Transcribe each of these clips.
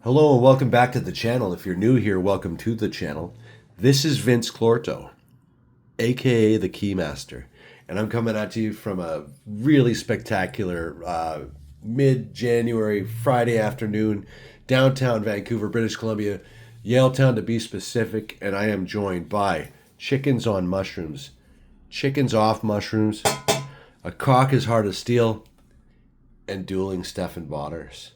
Hello and welcome back to the channel. If you're new here, welcome to the channel. This is Vince Clorto, aka the Keymaster, and I'm coming at you from a really spectacular mid-January Friday afternoon, downtown Vancouver, British Columbia, Yaletown to be specific, and I am joined by chickens on mushrooms, chickens off mushrooms, a cock as hard as steel, and dueling Stephen Botters.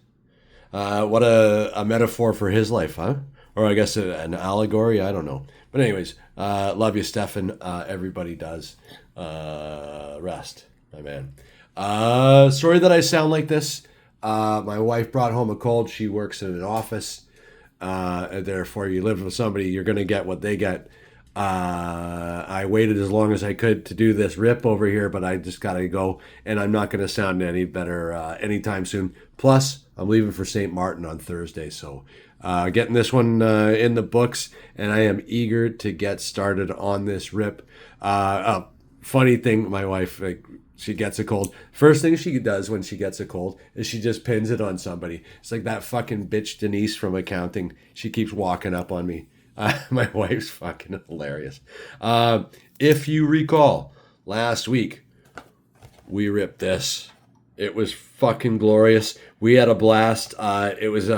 What a metaphor for his life, huh? Or I guess an allegory. I don't know. But anyways, love you, Stefan. Everybody does. Rest, my man. Sorry that I sound like this. My wife brought home a cold. She works in an office. And therefore, you live with somebody, you're going to get what they get. I waited as long as I could to do this rip over here, but I just got to go, and I'm not going to sound any better anytime soon. Plus, I'm leaving for St. Martin on Thursday, so getting this one in the books, and I am eager to get started on this rip. Funny thing, my wife, she gets a cold. First thing she does when she gets a cold is she just pins it on somebody. It's like that fucking bitch Denise from accounting. She keeps walking up on me. My wife's fucking hilarious. If you recall, last week we ripped this. It was fucking glorious. We had a blast. It was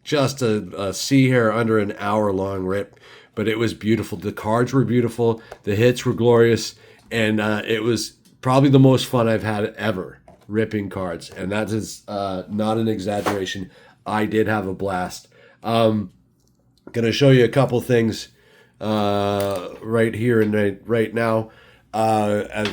just a sea hair under an hour long rip, but it was beautiful. The cards were beautiful. The hits were glorious, and it was probably the most fun I've had ever ripping cards, and that is not an exaggeration. I did have a blast. Going to show you a couple things right here and right now. As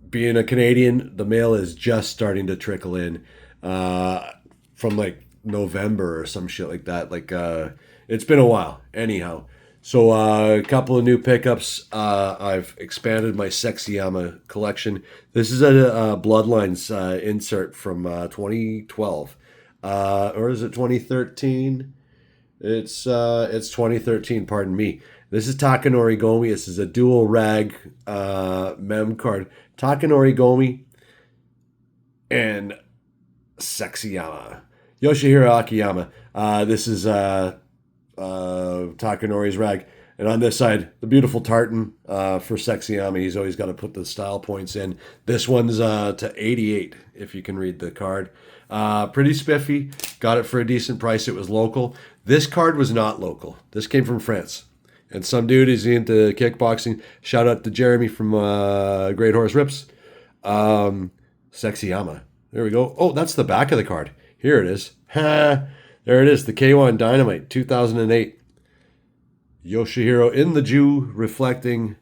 being a Canadian, the mail is just starting to trickle in from like November or some shit like that. It's been a while. Anyhow, so a couple of new pickups. I've expanded my Sexyama collection. This is a Bloodlines insert from 2012, or is it 2013? It's 2013. Pardon me. This is Takanori Gomi. This is a dual rag mem card. Takanori Gomi and Sexyama. Yoshihiro Akiyama. This is Takanori's rag. And on this side, the beautiful tartan for Sexyama. He's always got to put the style points in. This one's to 88, if you can read the card. Pretty spiffy. Got it for a decent price. It was local. This card was not local. This came from France. And some dude is into kickboxing. Shout out to Jeremy from Great Horse Rips. Sexyama. There we go. Oh, that's the back of the card. Here it is. Ha! There it is. The K1 Dynamite, 2008. Yoshihiro in the Jew, reflecting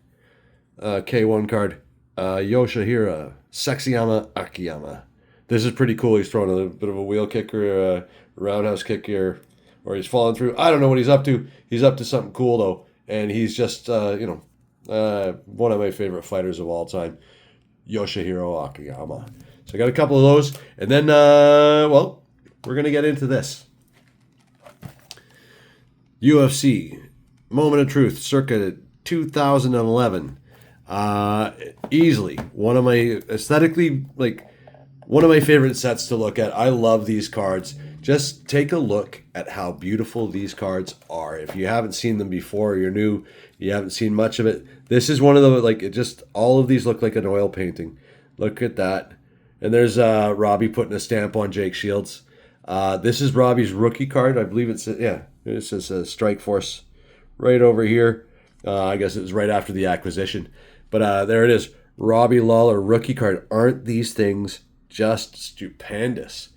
K1 card. Yoshihiro Sexyama Akiyama. This is pretty cool. He's throwing a bit of a wheel kick or a roundhouse kick here, or he's falling through. I don't know what he's up to. He's up to something cool, though. And he's just, one of my favorite fighters of all time, Yoshihiro Akiyama. So I got a couple of those. And then, we're going to get into this. UFC, Moment of Truth, circa 2011. Easily one of my aesthetically, one of my favorite sets to look at. I love these cards. Just take a look at how beautiful these cards are. If you haven't seen them before, you're new, you haven't seen much of it. This is one of the, all of these look like an oil painting. Look at that. And there's Robbie putting a stamp on Jake Shields. This is Robbie's rookie card. I believe it says Strike Force right over here. I guess it was right after the acquisition. But there it is. Robbie Lawler rookie card. Aren't these things just stupendous?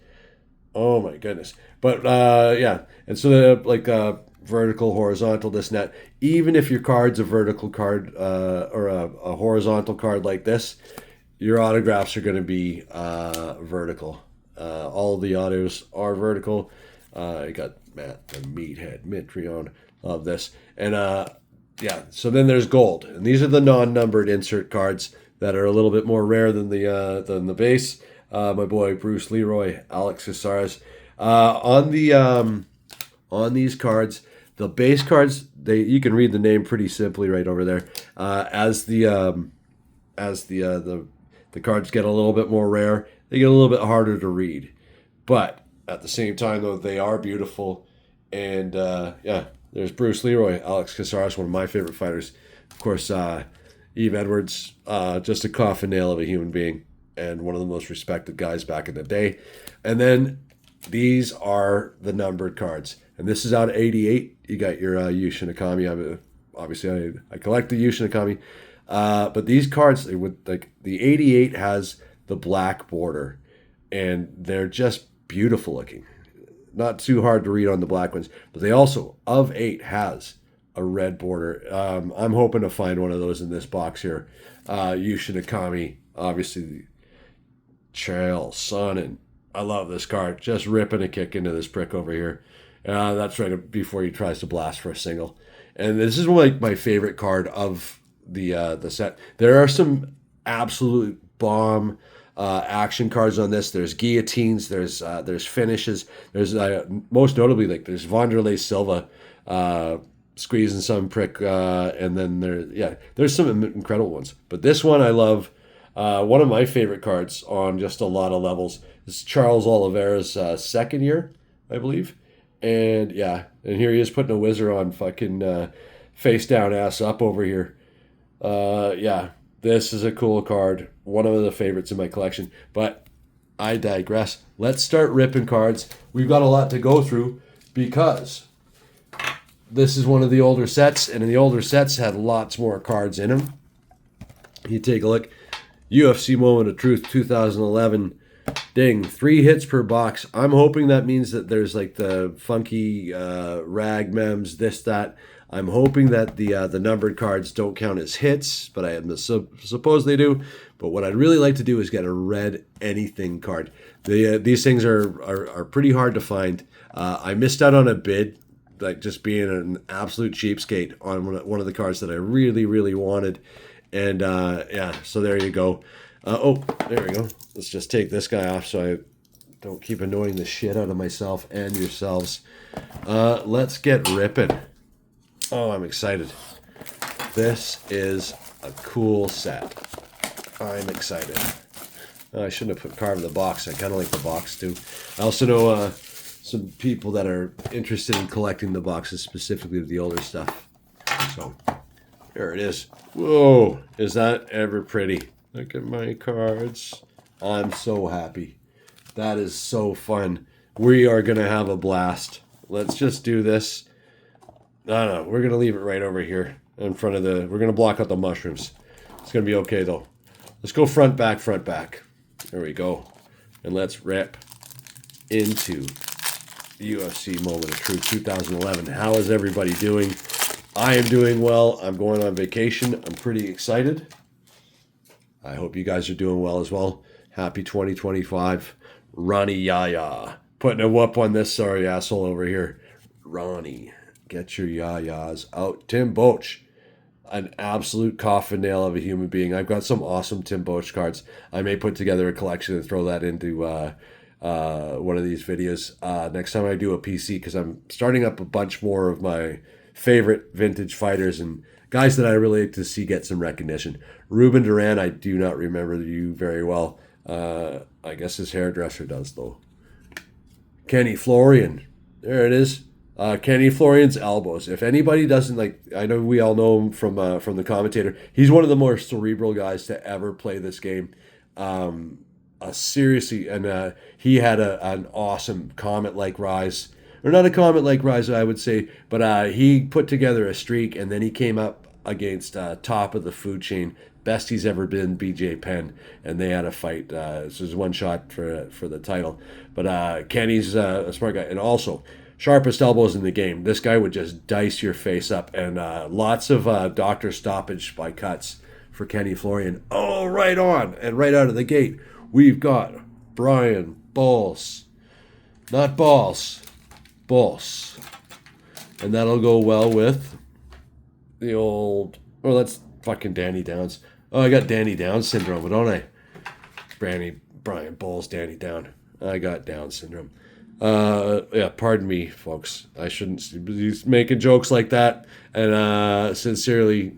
Oh my goodness. But yeah. And so the vertical, horizontal, this and that. Even if your card's a vertical card or a horizontal card like this, your autographs are going to be vertical. All the autos are vertical. I got Matt the Meathead, Mitrione. Love this. And yeah, so then there's gold. And these are the non-numbered insert cards that are a little bit more rare than the base. My boy Bruce Leroy, Alex Casares. On these cards, the base cards, you can read the name pretty simply right over there. As the cards get a little bit more rare, they get a little bit harder to read. But at the same time, though, they are beautiful. And yeah, there's Bruce Leroy, Alex Caceres, one of my favorite fighters. Of course, Eve Edwards, just a coffin nail of a human being and one of the most respected guys back in the day. And then these are the numbered cards. And this is out of 88. You got your Yu Shinakami. Obviously, I collect the Yu Shinakami. But these cards, they would like the 88 has the black border, and they're just beautiful looking. Not too hard to read on the black ones, but they also of 8 has a red border. I'm hoping to find one of those in this box here. Yu Shinakami, obviously, Chael Sonnen. I love this card. Just ripping a kick into this prick over here. That's right before he tries to blast for a single. And this is like my favorite card of the set. There are some absolute bomb action cards on this. There's guillotines. There's finishes. There's most notably like there's Wanderlei Silva squeezing some prick, and then there's some incredible ones. But this one I love. One of my favorite cards on just a lot of levels. This is Charles Oliveira's second year, I believe. And yeah, and here he is putting a whizzer on, fucking face down, ass up over here. Yeah, this is a cool card. One of the favorites in my collection. But I digress. Let's start ripping cards. We've got a lot to go through because this is one of the older sets, and in the older sets had lots more cards in them. You take a look. UFC Moment of Truth 2011. Ding, 3 hits per box. I'm hoping that means that there's like the funky rag mems, this, that. I'm hoping that the numbered cards don't count as hits, but I suppose they do. But what I'd really like to do is get a red anything card. These things are pretty hard to find. I missed out on a bid, like just being an absolute cheapskate on one of the cards that I really, really wanted. And yeah, so there you go. Oh, there we go. Let's just take this guy off so I don't keep annoying the shit out of myself and yourselves. Let's get ripping. Oh, I'm excited. This is a cool set. I'm excited. I shouldn't have carved the box. I kind of like the box too. I also know some people that are interested in collecting the boxes, specifically the older stuff. So there it is. Whoa, is that ever pretty? Look at my cards. I'm so happy. That is so fun. We are going to have a blast. Let's just do this. No, we're going to leave it right over here in front of we're going to block out the mushrooms. It's going to be okay though. Let's go front, back, front, back. There we go. And let's rip into UFC Moment of Truth 2011. How is everybody doing? I am doing well. I'm going on vacation. I'm pretty excited. I hope you guys are doing well as well. Happy 2025. Ronnie Yaya. Putting a whoop on this sorry asshole over here. Ronnie, get your yayas out. Tim Boach. An absolute coffin nail of a human being. I've got some awesome Tim Boach cards. I may put together a collection and throw that into one of these videos next time I do a PC, because I'm starting up a bunch more of my favorite vintage fighters and guys that I really like to see get some recognition. Ruben Duran, I do not remember you very well. I guess his hairdresser does, though. Kenny Florian. There it is. Kenny Florian's elbows. If anybody doesn't like, I know we all know him from the commentator. He's one of the more cerebral guys to ever play this game. Seriously, and he had an awesome comet-like rise. Or not a comet-like rise, I would say, but he put together a streak, and then he came up against top of the food chain, best he's ever been, BJ Penn, and they had a fight. This was one shot for the title. But Kenny's a smart guy, and also sharpest elbows in the game. This guy would just dice your face up, and lots of doctor stoppage by cuts for Kenny Florian. Oh, right on, and right out of the gate, we've got Brian Balls. Not Balls. Balls. And that'll go well with the old... Oh, that's fucking Danny Downs. Oh, I got Danny Downs syndrome, don't I? Brian Balls, Danny Down. I got Down syndrome. Yeah, pardon me, folks. I shouldn't be making jokes like that. And sincerely,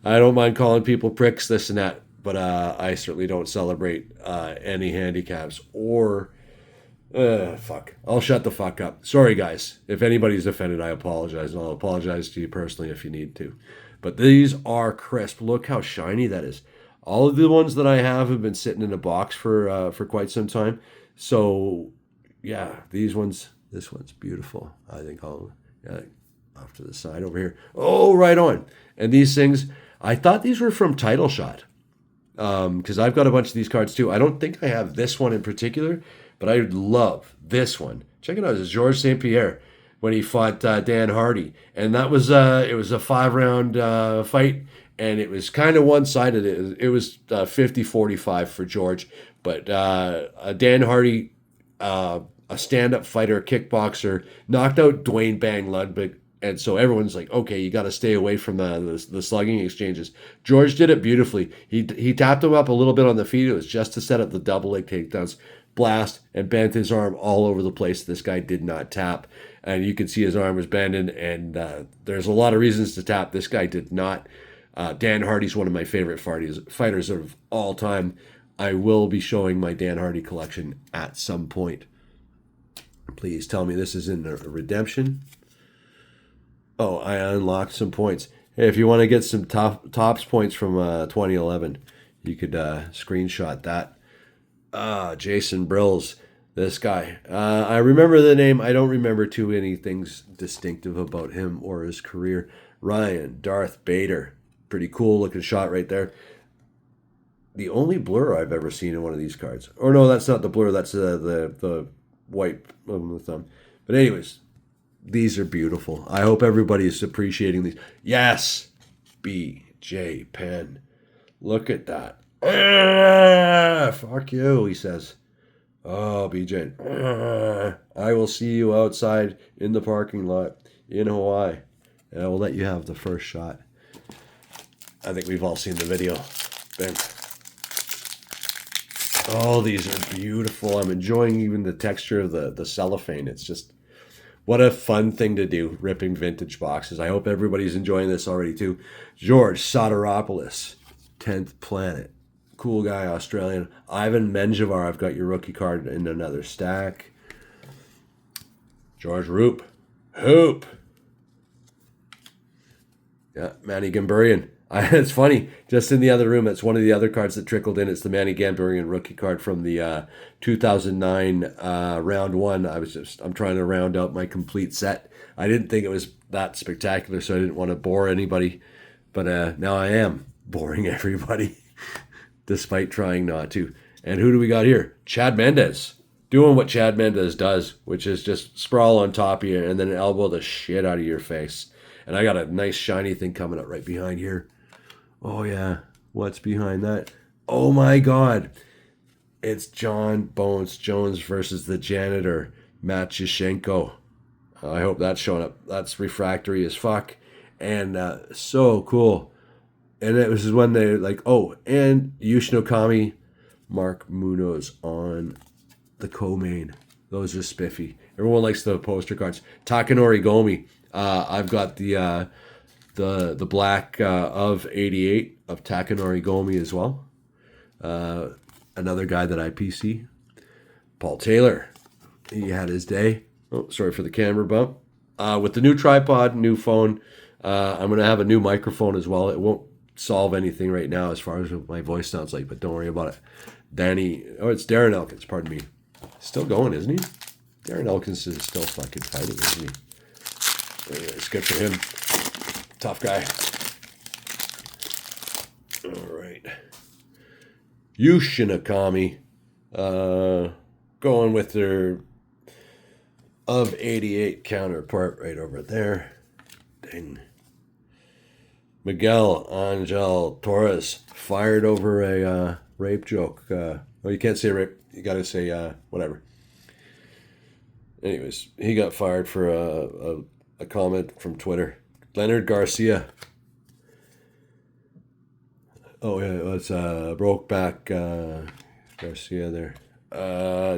I don't mind calling people pricks, this and that. But I certainly don't celebrate any handicaps or Fuck. I'll shut the fuck up. Sorry, guys. If anybody's offended, I apologize. And I'll apologize to you personally if you need to. But these are crisp. Look how shiny that is. All of the ones that I have been sitting in a box for quite some time. So, yeah, these ones, this one's beautiful. I think I'll, yeah, off to the side over here. Oh, right on. And these things, I thought these were from Title Shot. Because I've got a bunch of these cards too. I don't think I have this one in particular, but I love this one. Check it out. It's Georges St. Pierre when he fought Dan Hardy, and that was it was a 5-round fight, and it was kind of one-sided. It was 50-45 for George, but Dan Hardy, a stand-up fighter, a kickboxer, knocked out Dwayne Bang Ludwig. And so everyone's like, okay, you got to stay away from the slugging exchanges. George did it beautifully. He tapped him up a little bit on the feet. It was just to set up the double leg takedowns. Blast, and bent his arm all over the place. This guy did not tap. And you can see his arm was bending. And there's a lot of reasons to tap. This guy did not. Dan Hardy's one of my favorite fighters of all time. I will be showing my Dan Hardy collection at some point. Please tell me this is in a redemption. Oh, I unlocked some points. Hey, if you want to get some tops points from 2011, you could screenshot that. Jason Brills, this guy. I remember the name. I don't remember too many things distinctive about him or his career. Ryan, Darth Bader. Pretty cool looking shot right there. The only blur I've ever seen in one of these cards. Or no, that's not the blur. That's the white on the thumb. But anyways, these are beautiful. I hope everybody is appreciating these. Yes, B.J. Penn. Look at that. Fuck you, he says. Oh, BJ. I will see you outside in the parking lot in Hawaii. And I will let you have the first shot. I think we've all seen the video. Bam. Oh, these are beautiful. I'm enjoying even the texture of the cellophane. It's just, what a fun thing to do, ripping vintage boxes. I hope everybody's enjoying this already too. George Soteropoulos, 10th Planet. Cool guy, Australian. Ivan Menjivar, I've got your rookie card in another stack. George Roop. Hoop. Yeah, Manny Gamburian. It's funny, just in the other room, it's one of the other cards that trickled in. It's the Manny Gamburian rookie card from the 2009 round one. I'm trying to round out my complete set. I didn't think it was that spectacular, so I didn't want to bore anybody. But now I am boring everybody, despite trying not to. And who do we got here? Chad Mendes. Doing what Chad Mendes does, which is just sprawl on top of you and then elbow the shit out of your face. And I got a nice shiny thing coming up right behind here. Oh, yeah. What's behind that? Oh, my God. It's John Bones Jones versus the janitor, Matt Yashenko. I hope that's showing up. That's refractory as fuck. And so cool. And it was when they like, oh, and Yushin Okami, Mark Munoz on the co-main. Those are spiffy. Everyone likes the poster cards. Takanori Gomi. I've got the black of 88 of Takanori Gomi as well. Another guy that I PC. Paul Taylor. He had his day. Oh, sorry for the camera bump. With the new tripod, new phone, I'm going to have a new microphone as well. It won't solve anything right now as far as what my voice sounds like, but don't worry about it. It's Darren Elkins, pardon me. Still going, isn't he? Darren Elkins is still fucking fighting, isn't he? It's good for him. Tough guy. All right. Yushin Okami. Going with their of 88 counterpart right over there. Ding. Miguel Angel Torres fired over a rape joke. You can't say rape. You got to say whatever. Anyways, he got fired for a comment from Twitter. Leonard Garcia. Oh, yeah, it's Brokeback Garcia there.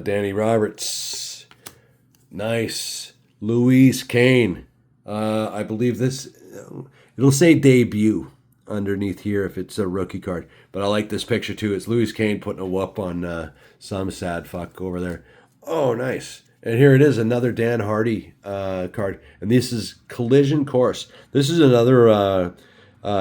Danny Roberts. Nice. Louise Kane. I believe this, it'll say debut underneath here if it's a rookie card. But I like this picture too. It's Louise Kane putting a whoop on some sad fuck over there. Oh, nice. And here it is, another Dan Hardy card. And this is Collision Course. This is another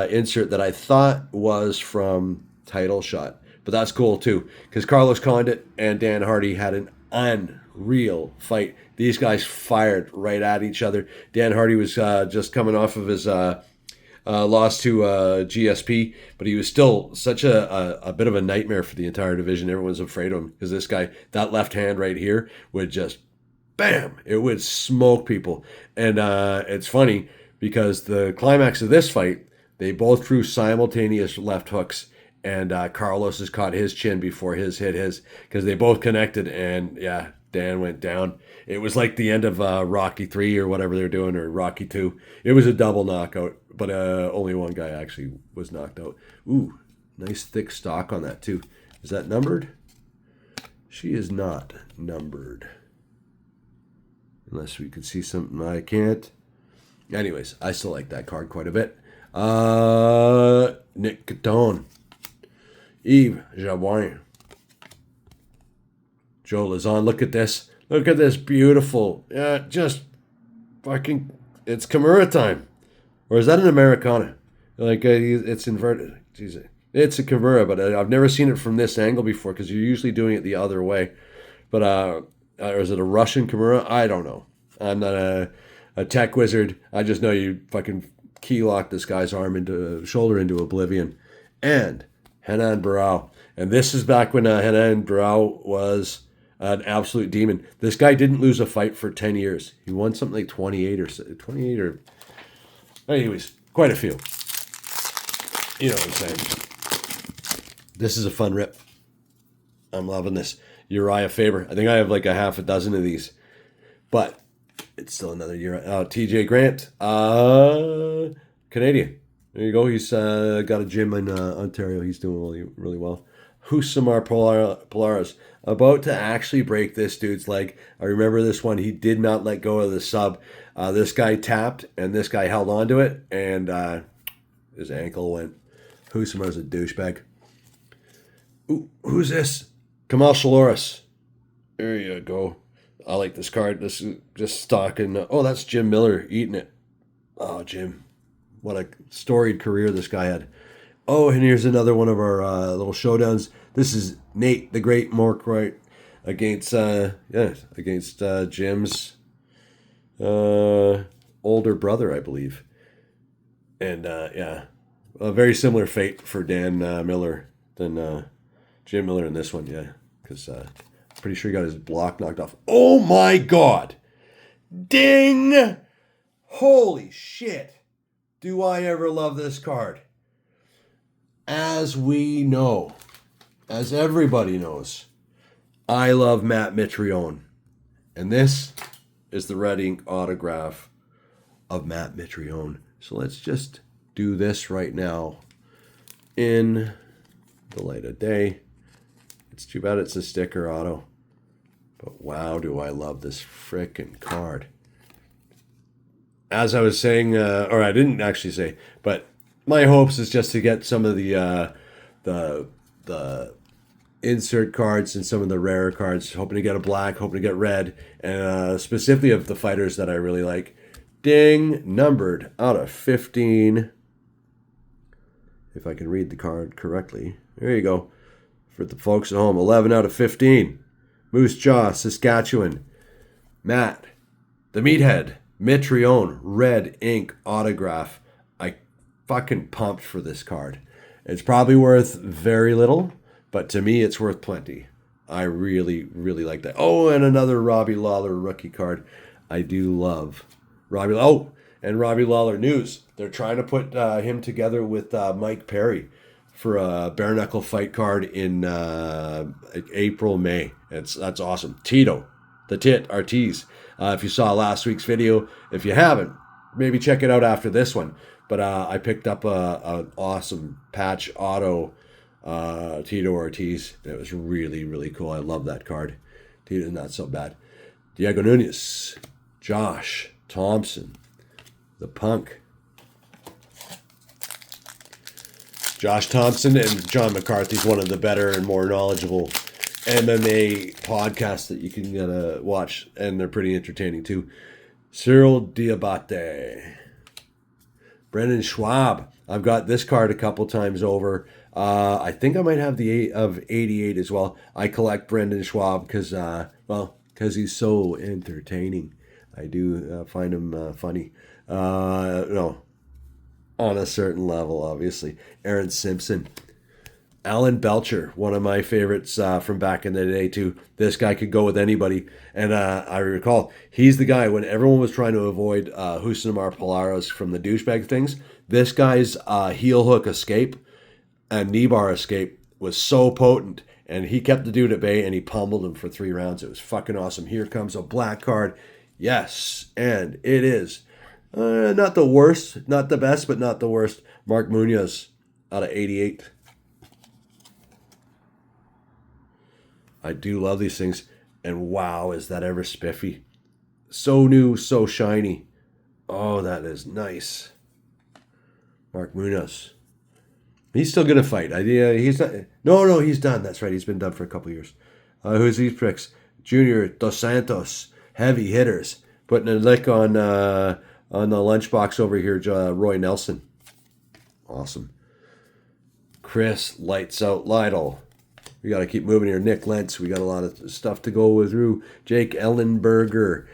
insert that I thought was from Title Shot. But that's cool too, because Carlos Condit and Dan Hardy had an unreal fight. These guys fired right at each other. Dan Hardy was just coming off of his loss to GSP, but he was still such a bit of a nightmare for the entire division. Everyone's afraid of him because this guy, that left hand right here, would just bam, it would smoke people. And it's funny because the climax of this fight, they both threw simultaneous left hooks, and Carlos has caught his chin before his hit his, because they both connected, and yeah, Dan went down. It was like the end of Rocky 3 or whatever they're doing, or Rocky 2. It was a double knockout, but only one guy actually was knocked out. Ooh, nice thick stock on that too. Is that numbered? She is not numbered. Unless we can see something I can't. Anyways, I still like that card quite a bit. Nick Catone. Yves Jabouin. Joe Lazon. Look at this. Look at this beautiful. Just fucking. It's Kimura time. Or is that an Americana? Like, it's inverted. Jeez. It's a Kimura, but I've never seen it from this angle before, because you're usually doing it the other way. But, or is it a Russian Kimura? I don't know. I'm not a tech wizard. I just know you fucking key lock this guy's shoulder into oblivion. And Henan Barao. And this is back when Henan Barao was an absolute demon. This guy didn't lose a fight for 10 years. He won something like 28 or... Anyways, quite a few. You know what I'm saying. This is a fun rip. I'm loving this. Uriah Faber. I think I have like a half a dozen of these. But it's still another year. TJ Grant. Canadian. There you go. He's got a gym in Ontario. He's doing really, really well. Husamar Polaris. About to actually break this dude's leg. I remember this one. He did not let go of the sub. This guy tapped, and this guy held on to it, and his ankle went. Husamar's a douchebag. Ooh, who's this? Kamal Shaloris. There you go. I like this card. This is just stocking. Oh, that's Jim Miller eating it. Oh, Jim. What a storied career this guy had. Oh, and here's another one of our little showdowns. This is Nate, the Great Morkright, against Jim's older brother, I believe. And a very similar fate for Dan Miller than Jim Miller in this one, yeah, because I'm pretty sure he got his block knocked off. Oh my God! Ding! Holy shit! Do I ever love this card? As we know, as everybody knows, I love Matt Mitrione. And this is the red ink autograph of Matt Mitrione. So let's just do this right now in the light of day. It's too bad it's a sticker auto. But wow, do I love this frickin' card. As I was saying, or I didn't actually say, but my hopes is just to get some of the insert cards and some of the rarer cards. Hoping to get a black, hoping to get red, and specifically of the fighters that I really like. Ding, numbered out of 15. If I can read the card correctly. There you go. For the folks at home, 11 out of 15. Moose Jaw, Saskatchewan. Matt, the Meathead, Mitrione, red ink autograph. I fucking pumped for this card. It's probably worth very little, but to me it's worth plenty. I really, really like that. Oh, and another Robbie Lawler rookie card. I do love Robbie. Oh, and Robbie Lawler news. They're trying to put him together with Mike Perry for a bare knuckle fight card in April, May. That's awesome. Tito, the Tit, Ortiz. If you saw last week's video, if you haven't, maybe check it out after this one. But I picked up an awesome patch auto Tito Ortiz. It was really, really cool. I love that card. Tito's not so bad. Diego Nunez, Josh Thompson, the Punk. Josh Thompson and John McCarthy's one of the better and more knowledgeable MMA podcasts that you can watch, and they're pretty entertaining too. Cyril Diabate. Brendan Schwab. I've got this card a couple times over. I think I might have the 8 of 88 as well. I collect Brendan Schwab because he's so entertaining. I do find him funny. No, on a certain level, obviously. Aaron Simpson. Alan Belcher, one of my favorites from back in the day too. This guy could go with anybody, and I recall he's the guy when everyone was trying to avoid Husnamar Polaros from the douchebag things. This guy's heel hook escape and knee bar escape was so potent, and he kept the dude at bay, and he pummeled him for 3 rounds. It was fucking awesome. Here comes a black card, yes, and it is not the worst, not the best, but not the worst. Mark Munoz out of 88. I do love these things. And wow, is that ever spiffy. So new, so shiny. Oh, that is nice. Mark Munoz. He's still going to fight. He's not. No, he's done. That's right. He's been done for a couple of years. Who's these pricks? Junior Dos Santos. Heavy hitters. Putting a lick on the lunchbox over here, Roy Nelson. Awesome. Chris Lights Out Lytle. We got to keep moving here. Nick Lentz. We got a lot of stuff to go through. Jake Ellenberger.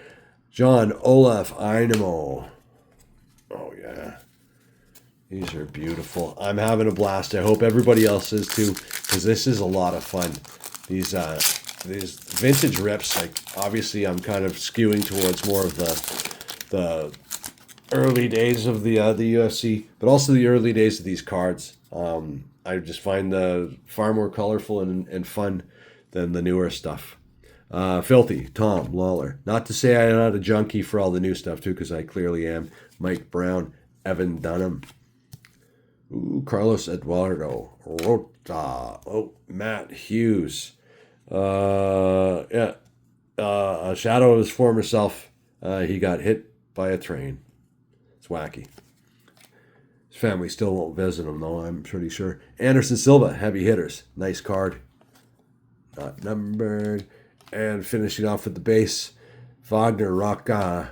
John Olaf Einemo. Oh, yeah. These are beautiful. I'm having a blast. I hope everybody else is too, because this is a lot of fun. These vintage rips, like obviously I'm kind of skewing towards more of the early days of the UFC, but also the early days of these cards. I just find the far more colorful and fun than the newer stuff. Filthy, Tom Lawler. Not to say I'm not a junkie for all the new stuff too, because I clearly am. Mike Brown, Evan Dunham. Ooh, Carlos Eduardo Rota. Oh, Matt Hughes. A shadow of his former self. He got hit by a train. It's wacky. His family still won't visit him, though, I'm pretty sure. Anderson Silva, heavy hitters. Nice card. Not numbered. And finishing off with the base, Wagner, Rocca,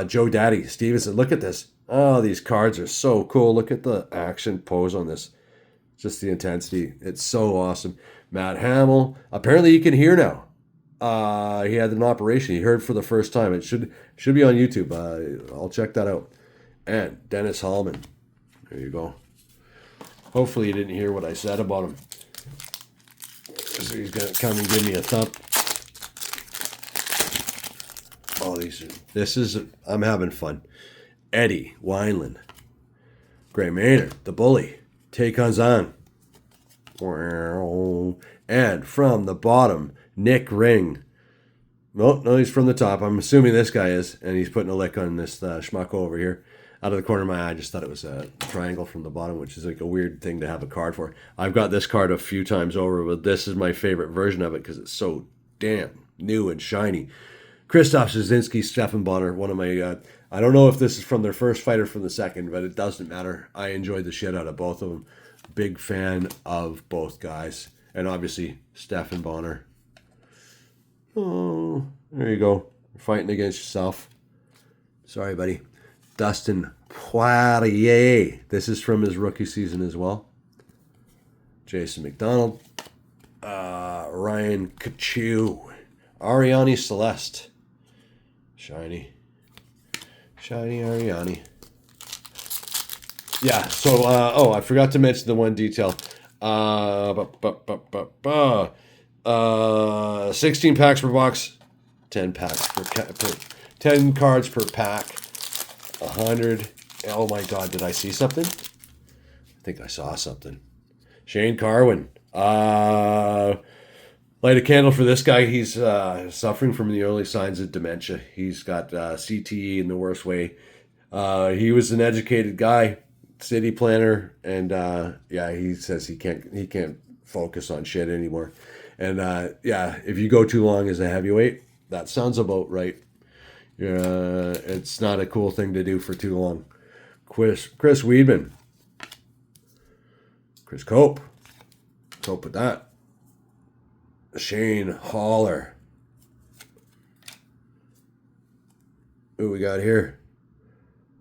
Joe Daddy, Stevenson. Look at this. Oh, these cards are so cool. Look at the action pose on this. Just the intensity. It's so awesome. Matt Hamill. Apparently he can hear now. He had an operation. He heard for the first time. It should be on YouTube. I'll check that out. And Dennis Hallman. There you go. Hopefully you didn't hear what I said about him. So he's going to come and give me a thump. Oh, I'm having fun. Eddie Wineland. Gray Maynard, the bully. Take-on Zan. And from the bottom, Nick Ring. No, he's from the top. I'm assuming this guy is. And he's putting a lick on this schmucko over here. Out of the corner of my eye, I just thought it was a triangle from the bottom, which is like a weird thing to have a card for. I've got this card a few times over, but this is my favorite version of it because it's so damn new and shiny. Christoph Szynski, Stefan Bonner, one of my... I don't know if this is from their first fight or from the second, but it doesn't matter. I enjoyed the shit out of both of them. Big fan of both guys. And obviously, Stefan Bonner. Oh, there you go. You're fighting against yourself. Sorry, buddy. Dustin Poirier. This is from his rookie season as well. Jason McDonald. Ryan Kachu. Ariane Celeste. Shiny Ariane. Yeah, so, I forgot to mention the one detail. 16 packs per box, 10 packs per 10 cards per pack, 100. Oh my God, did I see something? I think I saw something. Shane Carwin. Light a candle for this guy. He's suffering from the early signs of dementia. He's got CTE in the worst way. He was an educated guy, city planner, and he says he can't focus on shit anymore. And if you go too long as a heavyweight, that sounds about right. It's not a cool thing to do for too long. Chris Weidman. Chris Cope with that. Shane Haller. Who we got here?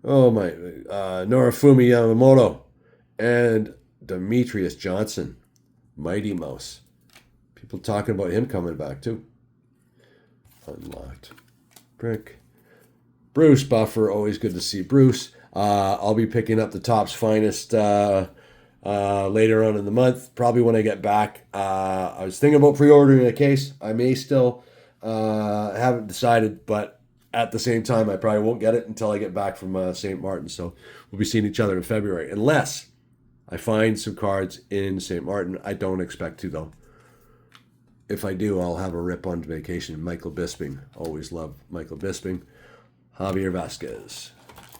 Oh my, Norifumi Yamamoto and Demetrius Johnson, Mighty Mouse. People talking about him coming back too. Unlocked. Brick. Bruce Buffer, always good to see Bruce. I'll be picking up the Topps Finest later on in the month, probably when I get back. I was thinking about pre-ordering a case. I may still, haven't decided, but at the same time, I probably won't get it until I get back from St. Martin. So we'll be seeing each other in February, unless I find some cards in St. Martin. I don't expect to, though. If I do, I'll have a rip on vacation. Michael Bisping. Always love Michael Bisping. Javier Vasquez.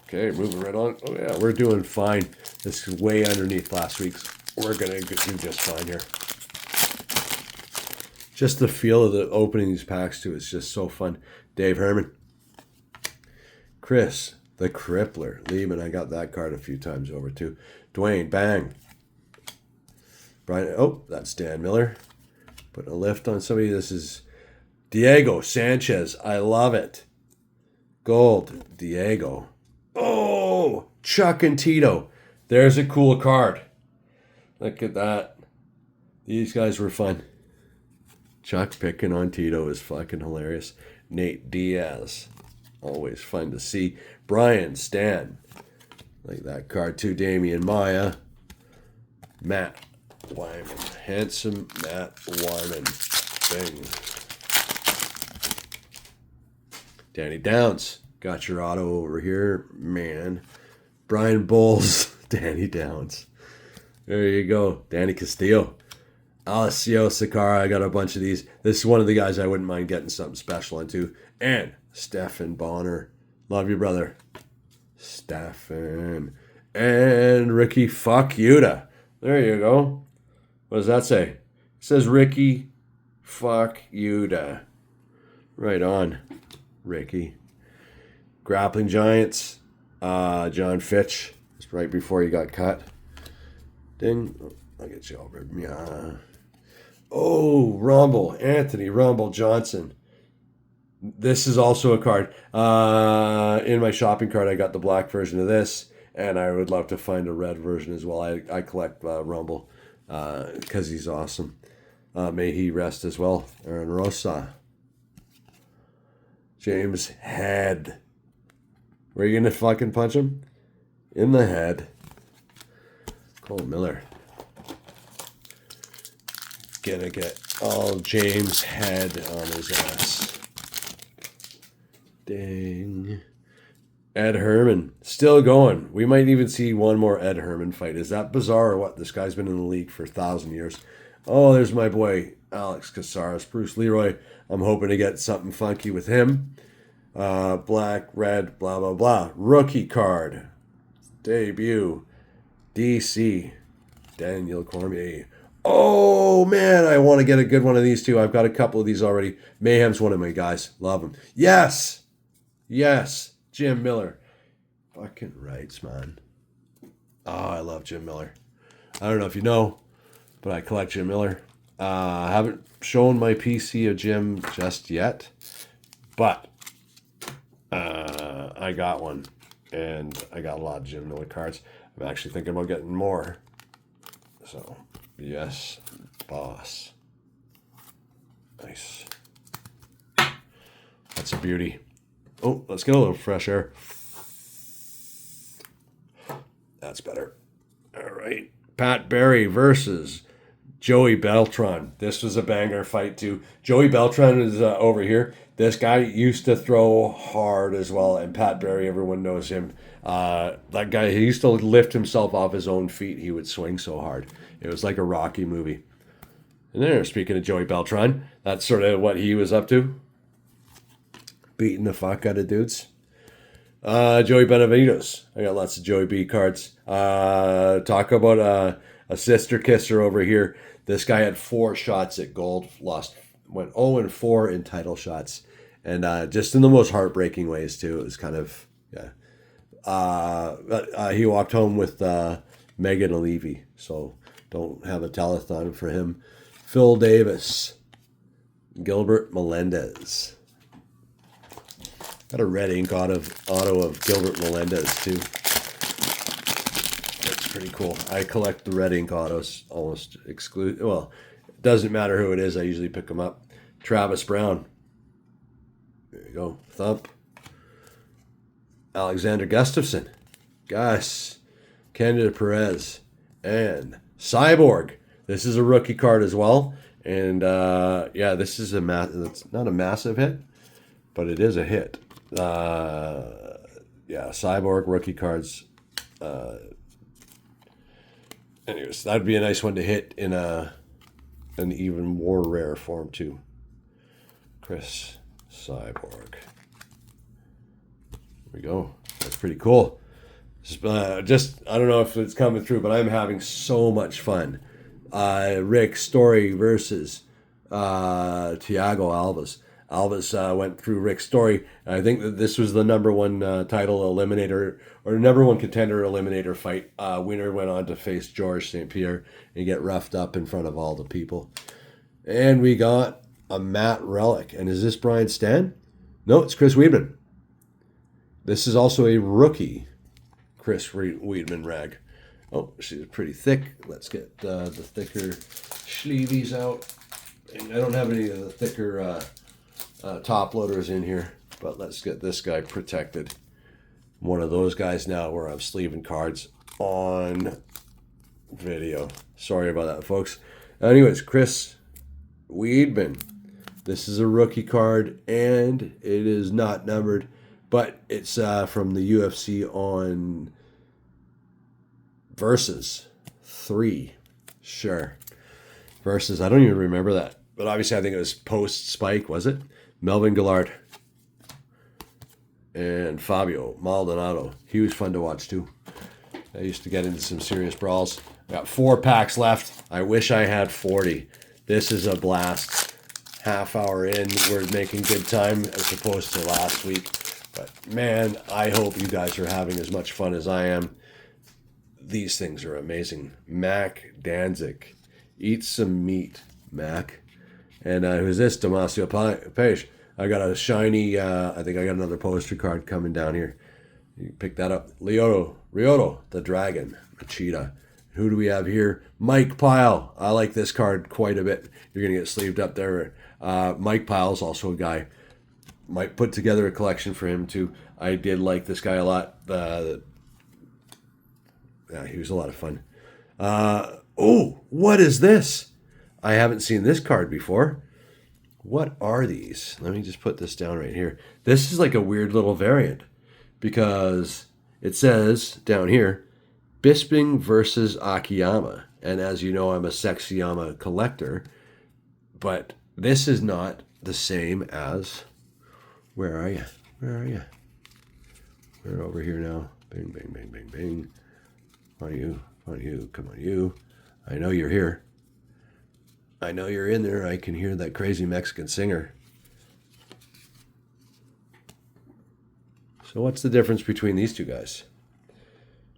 Okay, moving right on. Oh, yeah, we're doing fine. This is way underneath last week's. We're going to do just fine here. Just the feel of the opening these packs, too, is just so fun. Dave Herman. Chris, the Crippler. Lehman, I got that card a few times over, too. Dwayne, bang. Brian, oh, that's Dan Miller. Putting a lift on somebody. This is Diego Sanchez. I love it. Gold. Diego. Oh, Chuck and Tito. There's a cool card. Look at that. These guys were fun. Chuck picking on Tito is fucking hilarious. Nate Diaz. Always fun to see. Brian Stan. Like that card too. Damian Maya. Matt Wyman. Handsome Matt Wyman. Bing. Danny Downs. Got your auto over here. Man. Brian Bowles. Danny Downs. There you go. Danny Castillo. Alessio Sakara. I got a bunch of these. This is one of the guys I wouldn't mind getting something special into. And Stefan Bonner. Love you, brother. Stefan. And Ricky Fuck Yuta. There you go. What does that say? It says Ricky Fuck Yuta. Right on, Ricky. Grappling Giants. John Fitch. Just right before he got cut. Ding. I'll get you over. Yeah. Oh, Rumble. Anthony Rumble Johnson. This is also a card. In my shopping cart, I got the black version of this, and I would love to find a red version as well. I collect Rumble because he's awesome. May he rest as well. Aaron Rosa. James Head. Were you going to fucking punch him? In the head. Cole Miller. Gonna get all James Head on his ass. Ding. Ed Herman. Still going. We might even see one more Ed Herman fight. Is that bizarre or what? This guy's been in the league for 1,000 years. Oh, there's my boy, Alex Casares. Bruce Leroy. I'm hoping to get something funky with him. Black, red, blah, blah, blah. Rookie card. Debut. DC. Daniel Cormier. Oh, man, I want to get a good one of these two. I've got a couple of these already. Mayhem's one of my guys. Love him. Yes. Yes. Jim Miller. Fucking rights, man. Oh, I love Jim Miller. I don't know if you know, but I collect Jim Miller. I haven't shown my PC of Jim just yet, but I got one, and I got a lot of Jim Miller cards. I'm actually thinking about getting more. So, yes, boss. Nice. That's a beauty. Oh, let's get a little fresh air. That's better. All right. Pat Barry versus Joey Beltran. This was a banger fight too. Joey Beltran is over here. This guy used to throw hard as well, and Pat Barry, everyone knows him. That guy, he used to lift himself off his own feet. He would swing so hard. It was like a Rocky movie. And there, speaking of Joey Beltran, that's sort of what he was up to. Beating the fuck out of dudes. Joey Benavides. I got lots of Joey B cards. Talk about a sister kisser over here. This guy had 4 shots at gold. Went 0-4 in title shots. And just in the most heartbreaking ways, too. It was kind of, yeah. He walked home with Megan Levy. So don't have a telethon for him. Phil Davis. Gilbert Melendez. Got a red ink auto of Gilbert Melendez too. That's pretty cool. I collect the red ink autos almost exclude. Well, it doesn't matter who it is. I usually pick them up. Travis Brown. There you go. Thump. Alexander Gustafsson. Gus. Canada Perez. And Cyborg. This is a rookie card as well. And yeah, this is it's not a massive hit, but it is a hit. Yeah, Cyborg rookie cards. Anyways, that'd be a nice one to hit in an even more rare form too. Chris Cyborg. There we go. That's pretty cool. Just I don't know if it's coming through, but I'm having so much fun. Rick Story versus Thiago Alves. Alves went through Rick Story. I think that this was the number one title eliminator or number one contender eliminator fight. Winner went on to face George St. Pierre and get roughed up in front of all the people. And we got a Matt Relic. And is this Brian Stan? No, it's Chris Weidman. This is also a rookie Chris Weidman rag. Oh, she's pretty thick. Let's get the thicker sleeveys out. And I don't have any of the thicker top loaders in here, but let's get this guy protected. I'm one of those guys now where I'm sleeving cards on video. Sorry about that, folks. Anyways, Chris Weidman. This is a rookie card, and it is not numbered, but it's from the UFC on Versus 3. Sure. Versus, I don't even remember that. But obviously I think it was post-Spike, was it? Melvin Gillard. And Fabio Maldonado. He was fun to watch too. I used to get into some serious brawls. I got 4 packs left. I wish I had 40. This is a blast. Half hour in, we're making good time as opposed to last week. But man, I hope you guys are having as much fun as I am. These things are amazing. Mac Danzig. Eat some meat, Mac. And who's this? Damasio Page. I got a shiny, I think I got another poster card coming down here. You pick that up. Ryoto, the dragon, the cheetah. Who do we have here? Mike Pyle. I like this card quite a bit. You're going to get sleeved up there. Mike Pyle's also a guy. Might put together a collection for him too. I did like this guy a lot. Yeah, he was a lot of fun. Oh, what is this? I haven't seen this card before. What are these? Let me just put this down right here. This is like a weird little variant because it says down here, Bisping versus Akiyama. And as you know, I'm a Sexyama collector, but this is not the same as, where are you? Where are you? We're over here now. Bing, bing, bing, bing, bing. On you, on you, come on you. I know you're here. I know you're in there. I can hear that crazy Mexican singer. So what's the difference between these two guys?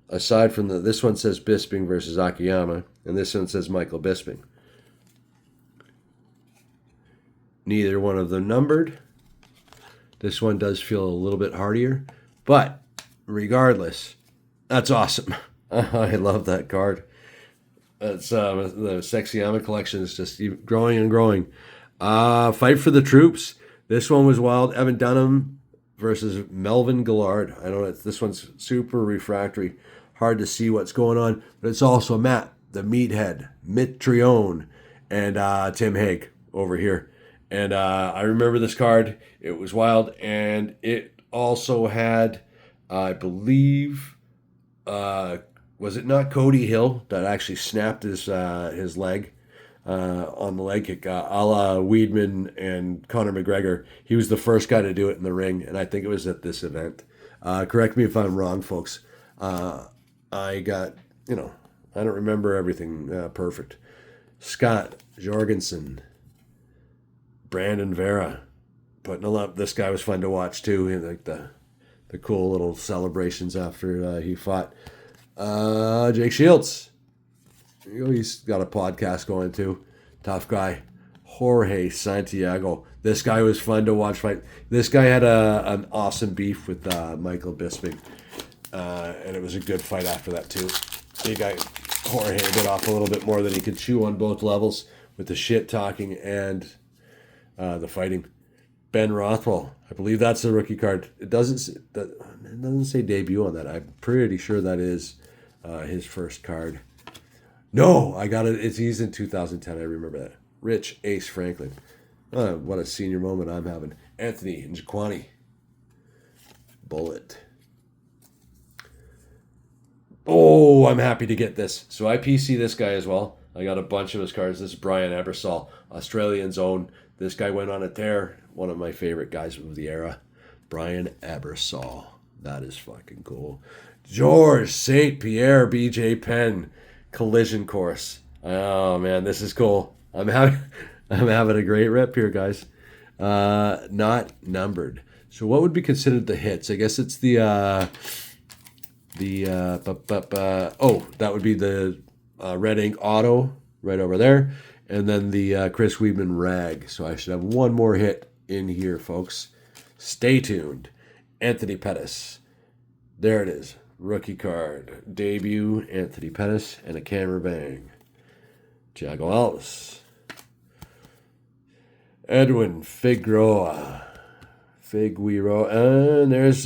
Aside from this one says Bisping versus Akiyama, and this one says Michael Bisping. Neither one of them numbered. This one does feel a little bit hardier, but regardless, that's awesome. I love that card. It's the Sexyama collection is just growing and growing. Fight for the Troops. This one was wild. Evan Dunham versus Melvin Gillard. I know this one's super refractory. Hard to see what's going on, but it's also Matt, the Meathead, Mitrione, and Tim Hague over here. And I remember this card. It was wild, and it also had, I believe, was it not Cody Hill that actually snapped his leg on the leg kick, a la Weidman and Conor McGregor? He was the first guy to do it in the ring, and I think it was at this event. Correct me if I'm wrong, folks. I got, I don't remember everything perfect. Scott Jorgensen, Brandon Vera, putting a lot. This guy was fun to watch too. He like the cool little celebrations after he fought. Jake Shields. He's got a podcast going too. Tough guy. Jorge Santiago. This guy was fun to watch fight. This guy had an awesome beef with Michael Bisping. And it was a good fight after that, too. He got Jorge bit off a little bit more than he could chew on both levels with the shit talking and the fighting. Ben Rothwell. I believe that's the rookie card. It doesn't say debut on that. I'm pretty sure that is his first card. No, I got it. He's in 2010. I remember that. Rich Ace Franklin. What a senior moment I'm having. Anthony Njokwani. Bullet. Oh, I'm happy to get this. So I PC this guy as well. I got a bunch of his cards. This is Brian Ebersol, Australian's own. This guy went on a tear. One of my favorite guys of the era. Brian Ebersol. That is fucking cool. George St. Pierre, BJ Penn. Collision course. Oh, man, this is cool. I'm having a great rep here, guys. Not numbered. So what would be considered the hits? I guess it's that would be the red ink auto right over there, and then the Chris Weidman rag. So I should have one more hit in here, folks. Stay tuned. Anthony Pettis. There it is. Rookie card. Debut, Anthony Pettis, and a camera bang. Thiago Alves. Edwin Figueroa. And there's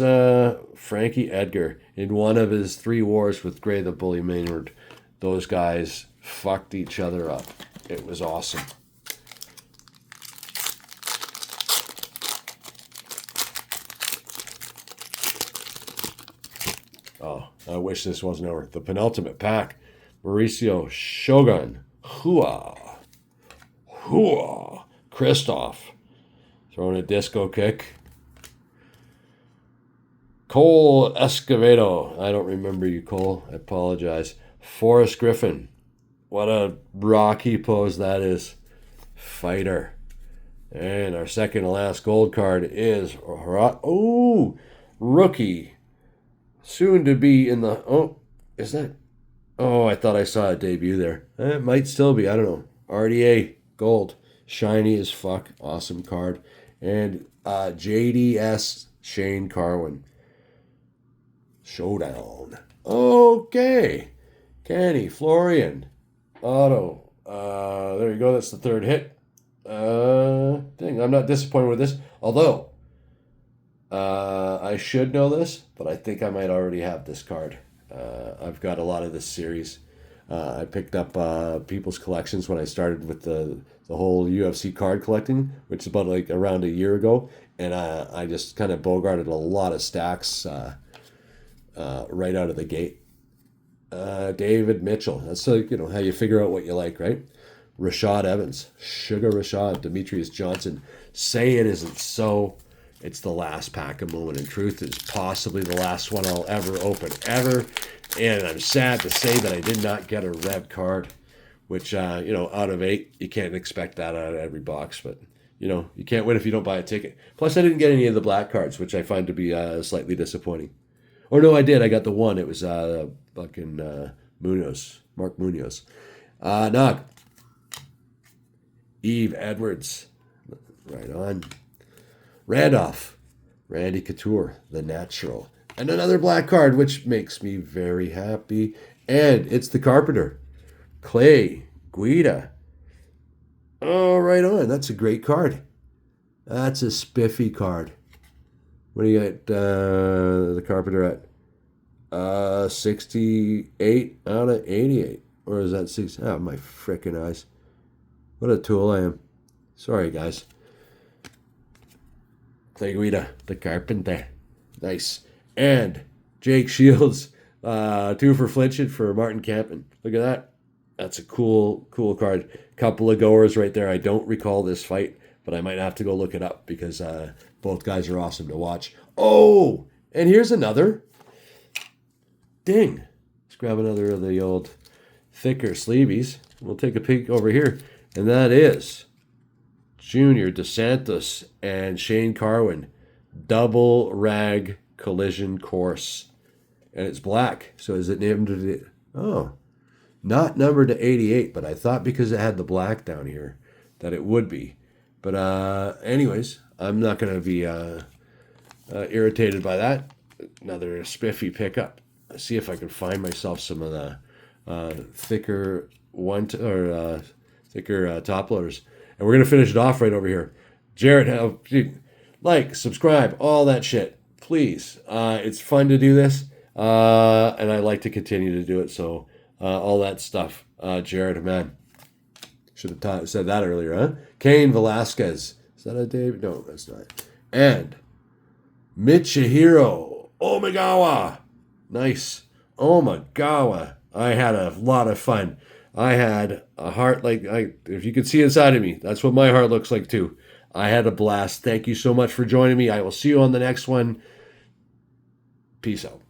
Frankie Edgar. In one of his 3 wars with Gray the Bully Maynard, those guys fucked each other up. It was awesome. Oh, I wish this wasn't over. The penultimate pack. Mauricio Shogun. Hua. Christoph. Throwing a disco kick. Cole Escovedo. I don't remember you, Cole. I apologize. Forrest Griffin. What a rocky pose that is. Fighter. And our second to last gold card is rookie. Soon to be in the... is that... I thought I saw a debut there. It might still be. I don't know. RDA. Gold. Shiny as fuck. Awesome card. And JDS Shane Carwin. Showdown. Okay. Kenny Florian. Auto. There you go. That's the third hit. I'm not disappointed with this. Although, I should know this, but I think I might already have this card. I've got a lot of this series. I picked up people's collections when I started with the whole UFC card collecting, which is about like around a year ago. And I just kind of bogarted a lot of stacks right out of the gate. David Mitchell. That's how you figure out what you like, right? Rashad Evans. Sugar Rashad. Demetrius Johnson. Say it isn't so. It's the last pack of Moment in Truth. It's possibly the last one I'll ever open, ever. And I'm sad to say that I did not get a red card, which, out of 8, you can't expect that out of every box. But, you can't win if you don't buy a ticket. Plus, I didn't get any of the black cards, which I find to be slightly disappointing. Or no, I did. I got the one. It was fucking Munoz, Mark Munoz. Nog. Eve Edwards. Right on. Randolph. Randy Couture, the natural. And another black card, which makes me very happy. And it's the Carpenter. Clay Guida. Oh, right on. That's a great card. That's a spiffy card. What do you get the Carpenter at? 68 out of 88. Or is that 6? Oh, my frickin' eyes. What a tool I am. Sorry, guys. Clay Guida, the Carpenter. Nice. And Jake Shields, 2 for flinching for Martin Campman. Look at that. That's a cool card. Couple of goers right there. I don't recall this fight, but I might have to go look it up because both guys are awesome to watch. Oh, and here's another. Ding. Let's grab another of the old thicker sleeveys. We'll take a peek over here. And that is Junior DeSantos and Shane Carwin. Double rag collision course. And it's black. So is it named not numbered to 88, but I thought because it had the black down here that it would be. But anyways, I'm not going to be irritated by that. Another spiffy pickup. Let's see if I can find myself some of the thicker thicker top loaders. And we're going to finish it off right over here. Jared, like, subscribe, all that shit. Please. It's fun to do this. And I like to continue to do it. So all that stuff. Jared, man. Should have said that earlier, huh? Cain Velasquez. Is that a Dave? No, that's not. And Michihiro Omigawa. Nice. Omigawa. I had a lot of fun. I had a heart if you could see inside of me, that's what my heart looks like too. I had a blast. Thank you so much for joining me. I will see you on the next one. Peace out.